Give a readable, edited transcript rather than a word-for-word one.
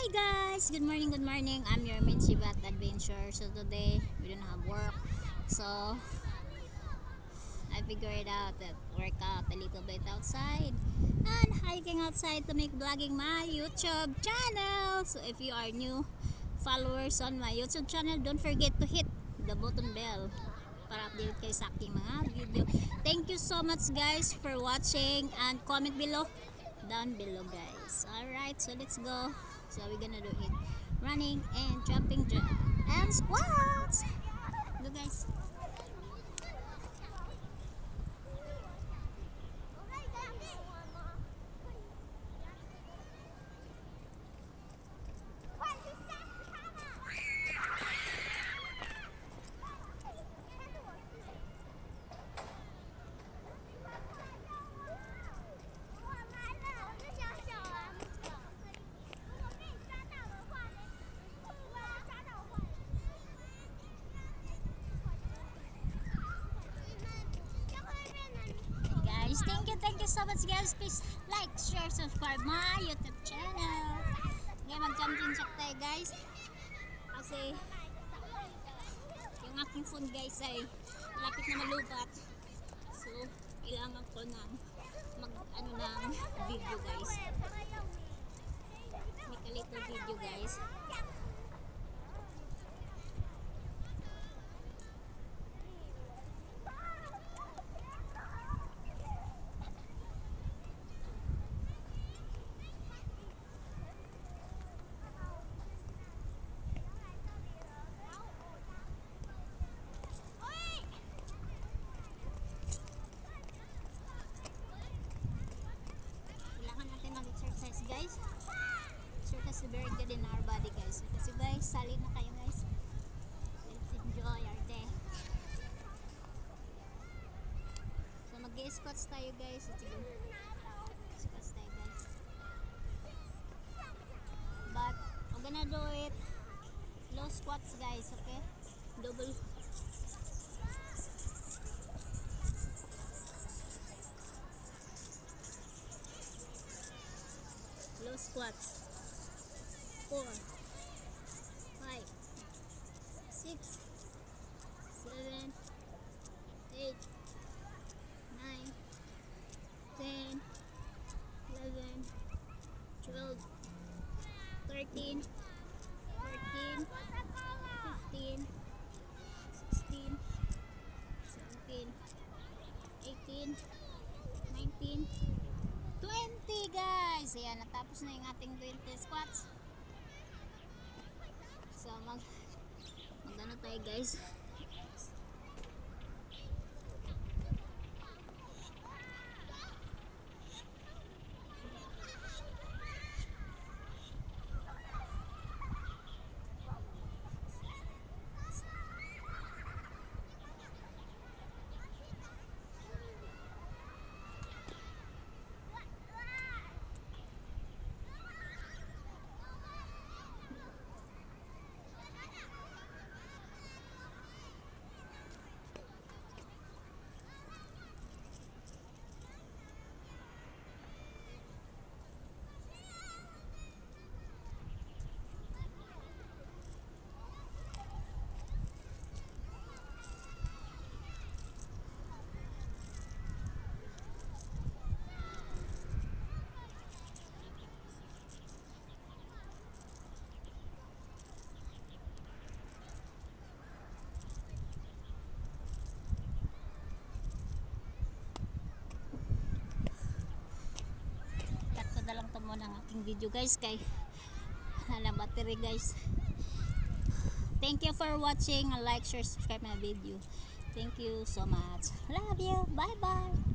Hi guys! Good morning, good morning. I'm your main Shibat Adventure. So today, we don't have work. So, I figured out that work out a little bit outside and hiking outside to make vlogging my YouTube channel. So if you are new followers on my YouTube channel, don't forget to hit the button bell para update kayo sa aking mga video. Thank you so much guys for watching and comment below down below guys. Alright, so let's go. So we're gonna do it running and jumping jack and squats. Go guys. Thank you so much guys. Please like, share, subscribe my YouTube channel. Ngayon mag-jumping jack tayo guys. Kasi yung aking phone guys ay malapit na malubat. So kailangan ko ng ng video guys. Make a little video guys. Guys, exercise is very good in our body guys. Kasi guys, sali na kayo guys. Let's enjoy our day. So mag-squats tayo guys. Squats tayo guys. But I'm gonna do it low squats guys, okay? Double low squats. 4 5 6 7 8 9 10 11 12 13 14 15 16 17 18 19 20 guys. Ayan, natapos na yung ating 20 squats. So mag-ano tayo guys. Na lang to muna ang aking video guys kay halang battery guys. Thank you for watching. Like, share, subscribe my video. Thank you so much. Love you. Bye bye.